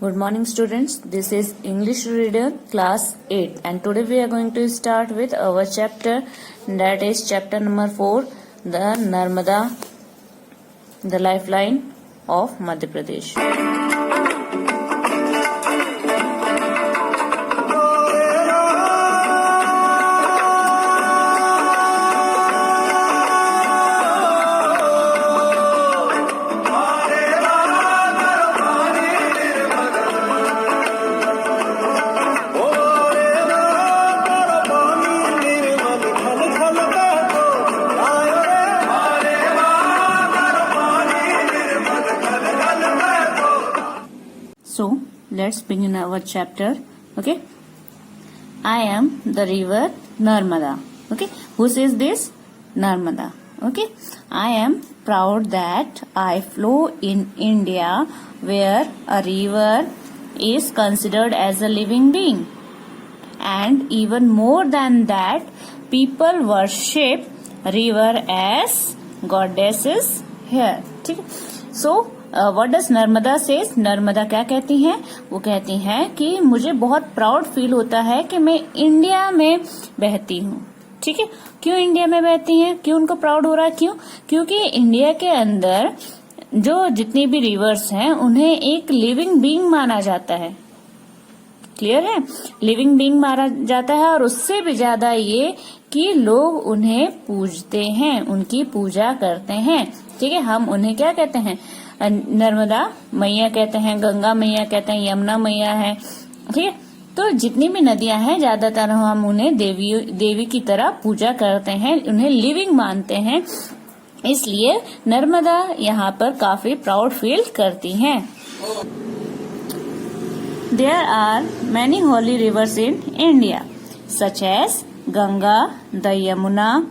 Good morning students, this is English Reader class 8 and today we are going to start with our chapter, that is chapter number 4, the Narmada, the lifeline of Madhya Pradesh. So, let's begin our chapter. Okay. I am the river Narmada. Okay. Who says this? Narmada. Okay. I am proud that I flow in India where a river is considered as a living being. And even more than that, people worship river as goddesses here. ठीक है. So, what does Narmada says? Narmada क्या कहती हैं? वो कहती हैं कि मुझे बहुत प्राउड फील होता है कि मैं इंडिया में बहती हूँ. ठीक है. क्यों इंडिया में बहती हैं? क्यों उनको प्राउड हो रहा है? क्यों? क्योंकि इंडिया के अंदर जो जितनी भी रिवर्स हैं उन्हें एक लिविंग बीइंग माना जाता है. क्लियर है? लिविंग बीइंग माना जाता है और उससे भी ज्यादा ये कि लोग उन्हें पूजते हैं, उनकी पूजा करते हैं. ठीक है. हम उन्हें क्या कहते हैं? नर्मदा मैया कहते हैं, गंगा मैया कहते हैं, यमुना मैया है. ठीक है. तो जितनी भी नदियां हैं ज्यादातर हम उन्हें देवी की तरह पूजा करते हैं, उन्हें लिविंग मानते हैं. इसलिए नर्मदा यहाँ पर काफी प्राउड फील करती हैं. There are many holy rivers in India, such as Ganga, the Yamuna,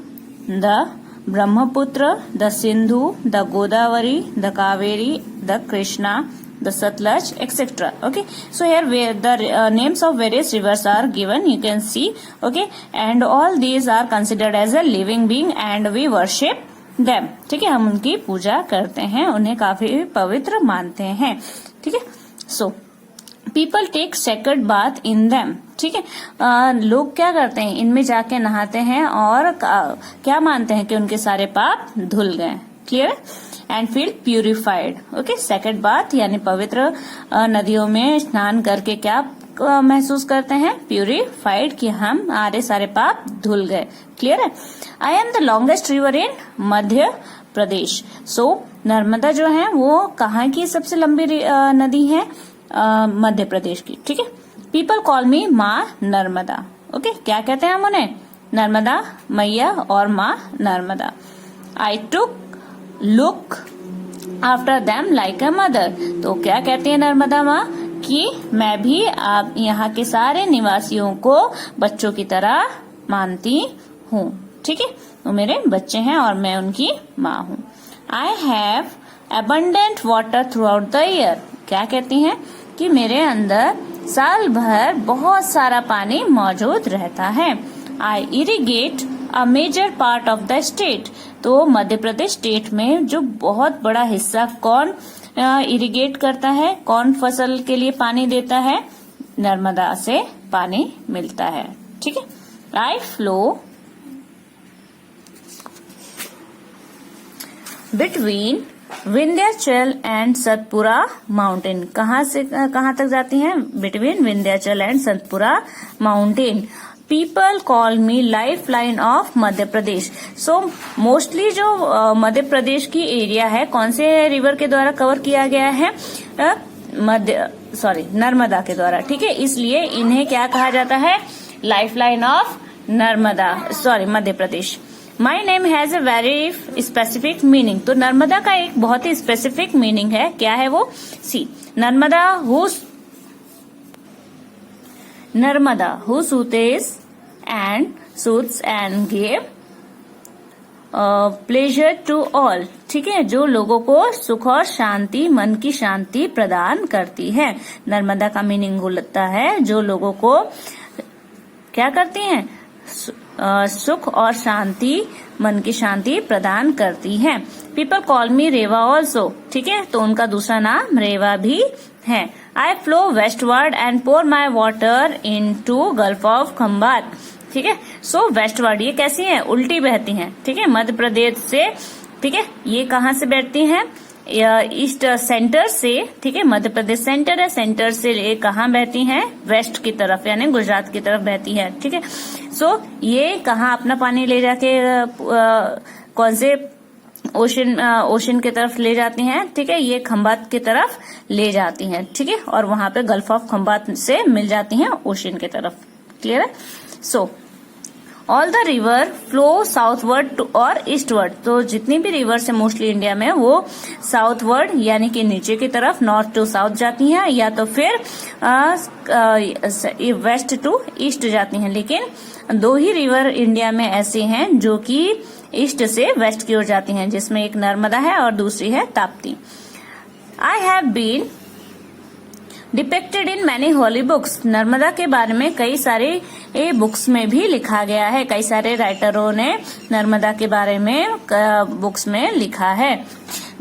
the Brahmaputra, the Sindhu, the Godavari, the Kaveri, the Krishna, the Satluj, etc. Okay. So here where the names of various rivers are given, you can see. Okay. And all these are considered as a living being and we worship them. ठीक है. हम उनकी पूजा करते हैं, उन्हें काफी पवित्र मानते हैं. ठीक है. So people take sacred bath in them. ठीक है. लोग क्या करते हैं? इनमें जाके नहाते हैं और क्या मानते हैं कि उनके सारे पाप धुल गए. Clear? And feel purified. Okay. Sacred bath यानी पवित्र नदियों में स्नान करके क्या महसूस करते हैं? प्यूरिफाइड, कि हमारे सारे पाप धुल गए. क्लियर है? I am the longest river in Madhya Pradesh. So Narmada जो है वो कहाँ की सबसे लंबी नदी है? मध्य प्रदेश की. ठीक है. पीपल कॉल मी माँ नर्मदा. ओके. क्या कहते हैं हम उन्हें? नर्मदा मैया और माँ Narmada. I took look after them like a mother. तो क्या कहती है नर्मदा माँ? कि मैं भी आप यहाँ के सारे निवासियों को बच्चों की तरह मानती हूँ. ठीक है. वो मेरे बच्चे हैं और मैं उनकी माँ हूँ. I have abundant water throughout the year. क्या कहती हैं? कि मेरे अंदर साल भर बहुत सारा पानी मौजूद रहता है. I irrigate a major part of the state. तो मध्य प्रदेश स्टेट में जो बहुत बड़ा हिस्सा कौन इरिगेट करता है? कौन फसल के लिए पानी देता है? नर्मदा से पानी मिलता है. ठीक है. I flow between Vindhyachal and Satpura mountain. कहाँ से कहाँ तक जाती हैं? Between Vindhyachal and Satpura mountain. People call me life line of Madhya Pradesh. So mostly जो मध्य प्रदेश की एरिया है कौन से रिवर के द्वारा कवर किया गया है? नर्मदा के द्वारा. ठीक है. इसलिए इन्हें क्या कहा जाता है? Life line of Narmada, Madhya Pradesh. My name has a very specific meaning. तो नर्मदा का एक बहुत ही स्पेसिफिक मीनिंग है. क्या है वो? She Narmada who soothes and give pleasure to all. ठीक है. जो लोगों को सुख और शांति, मन की शांति प्रदान करती है. नर्मदा का मीनिंग होता है जो लोगों को क्या करती हैं? सुख और शांति, मन की शांति प्रदान करती हैं. People call me Reva also. ठीक है. तो उनका दूसरा नाम रेवा भी है। I flow westward and pour my water into gulf of Khambhat. ठीक है, सो वेस्टवर्ड ये कैसी है, उल्टी बहती हैं। ठीक है, मध्य प्रदेश से, ठीक है, ये कहाँ से बहती हैं, ईस्ट सेंटर से। ठीक है, मध्य प्रदेश सेंटर है, सेंटर से ये कहाँ बहती हैं, वेस्ट की तरफ यानी गुजरात की तरफ बहती है। ठीक है, सो ये कहाँ अपना पानी ले जाके कौन से ओशन की तरफ ले जाती हैं। ठीक है, ये खंबात की तरफ ले जाती हैं। ठीक है, और वहां पे गल्फ ऑफ खंबात से मिल जाती हैं ओशन की तरफ। क्लियर है। So all the river flow southward और ईस्टवर्ड। तो जितनी भी रिवर्स है मोस्टली इंडिया में वो साउथवर्ड यानी कि नीचे की तरफ, नॉर्थ टू साउथ जाती हैं, या तो फिर वेस्ट टू ईस्ट जाती हैं। लेकिन दो ही रिवर इंडिया में ऐसे हैं जो कि ईस्ट से वेस्ट की ओर जाती हैं, जिसमें एक नर्मदा है और दूसरी है Tapti. I have been depicted in many holy books. Narmada के बारे में कई सारे बुक्स में भी लिखा गया है, कई सारे राइटरों ने नर्मदा के बारे में बुक्स में लिखा है।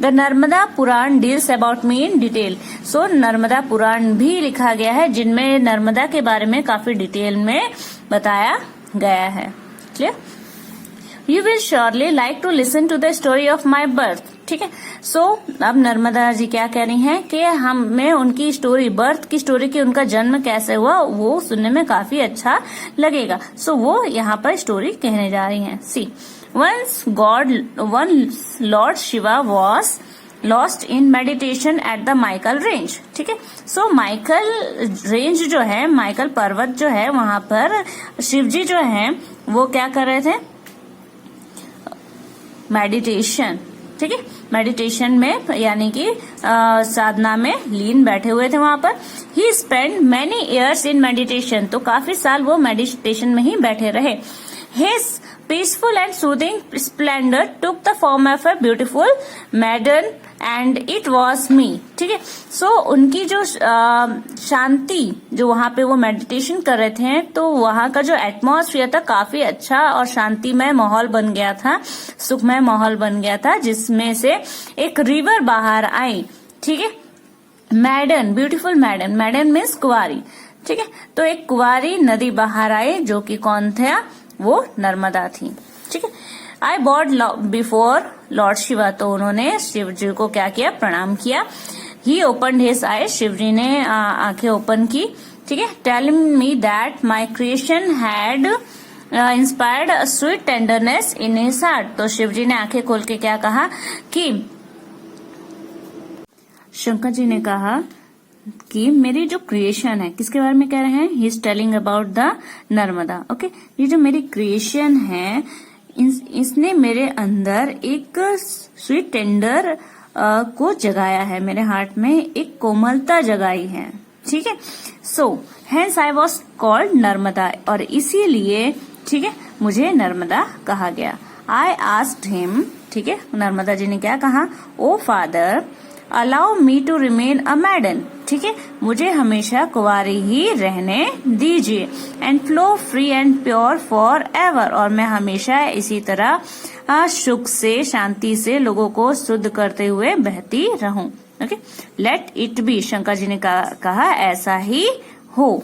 The Narmada Purana deals about me in detail. So Narmada Purana भी लिखा गया है जिनमें नर्मदा के बारे में काफी डिटेल में बताया गया है। Clear. You will surely like to listen to the story of my birth. ठीक है, सो अब नर्मदा जी क्या कह रही हैं कि हमें उनकी स्टोरी, बर्थ की स्टोरी की, उनका जन्म कैसे हुआ वो सुनने में काफी अच्छा लगेगा। सो वो यहाँ पर स्टोरी कहने जा रही हैं। She once lord Shiva was lost in meditation at the Maikal range. ठीक है, सो माइकल रेंज जो है, माइकल पर्वत जो है, वहां पर शिव जी जो है वो क्या कर रहे थे, मेडिटेशन। ठीक है, मेडिटेशन में यानी कि साधना में लीन बैठे हुए थे वहां पर। He spend many years in meditation. तो काफी साल वो मेडिटेशन में ही बैठे रहे। His peaceful and soothing splendour took the form of a beautiful maiden and it was me. ठीक है, सो उनकी जो शांति, जो वहां पे वो मेडिटेशन कर रहे थे, तो वहां का जो एटमॉस्फेयर था काफी अच्छा और शांतिमय माहौल बन गया था, सुखमय माहौल बन गया था, जिसमें से एक रिवर बाहर आई। ठीक है, मैडन, ब्यूटीफुल मैडन, मैडन मीन्स कुंवारी। ठीक है, तो एक कुंवारी नदी बाहर आई जो कि कौन था, वो नर्मदा थी। ठीक है, आई बॉड बिफोर लॉर्ड शिवा। तो उन्होंने शिव जी को क्या किया, प्रणाम किया। ही ओपन हिज आईज। शिव जी ने आंखें ओपन की। ठीक है, telling me that my creation had inspired a sweet tenderness in his heart. तो शिव जी ने आंखें खोल के क्या कहा कि शंकर जी ने कहा कि मेरी जो क्रिएशन है, किसके बारे में कह रहे हैं, he is telling about the Narmada. Okay, ये जो मेरी क्रिएशन है इसने मेरे अंदर एक स्वीट टेंडर को जगाया है, मेरे हार्ट में एक कोमलता जगाई है। ठीक है, so hence I was called Narmada. और इसीलिए, ठीक है, मुझे नर्मदा कहा गया। I asked him. ठीक है, नर्मदा जी ने क्या कहा, oh father allow me to remain a maiden. ठीक है, मुझे हमेशा कुंवारी ही रहने दीजिए। And flow free and pure for ever. और मैं हमेशा इसी तरह सुख से, शांति से लोगों को शुद्ध करते हुए बहती रहूं। Okay, let it be. Shankar ji ने कहा ऐसा ही हो।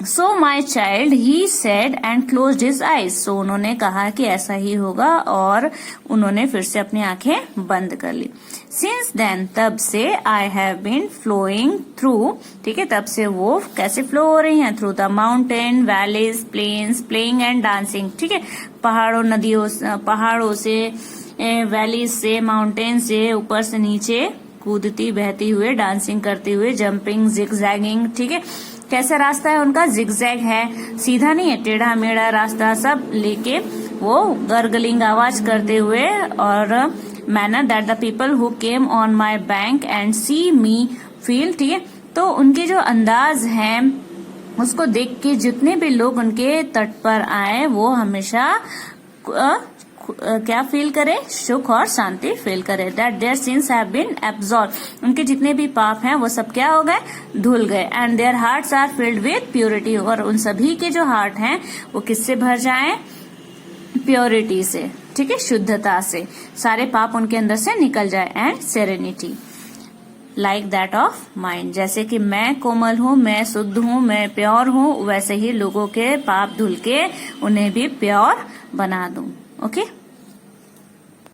So my child, he said and closed his eyes. So उन्होंने कहा कि ऐसा ही होगा और उन्होंने फिर से अपनी आंखें बंद कर ली। सिंस देन, तब से, I have been flowing through. ठीक है, तब से वो कैसे फ्लो हो रही हैं, through the mountain, valleys, plains, playing and dancing. ठीक है, पहाड़ों, नदियों, पहाड़ों से, वैलीज से, माउंटेन से, ऊपर से नीचे कूदती, बहती हुए, डांसिंग करते हुए, जंपिंग, जिगजैगिंग। ठीक है, कैसा रास्ता है उनका, जिगजैग है, सीधा नहीं है, टेढ़ा मेढ़ा रास्ता सब लेके वो गर्गलिंग आवाज करते हुए। और manner that the people who came on my bank and see me feel. ठीक है, तो उनके जो अंदाज है उसको देख के जितने भी लोग उनके तट पर आए वो हमेशा क्या फील करे, सुख और शांति फील करे। That their sins have been absorb. उनके जितने भी पाप हैं वो सब क्या हो गए, धुल गए। And their hearts are filled with purity. और उन सभी के जो हार्ट हैं वो किससे भर जाएं, प्योरिटी से। ठीक है, शुद्धता से, सारे पाप उनके अंदर से निकल जाए। And serenity. Like that of mind. जैसे कि मैं कोमल हूँ, मैं शुद्ध हूँ, मैं प्योर हूँ, वैसे ही लोगों के पाप धुल के उन्हें भी प्योर बना दूं। ओके।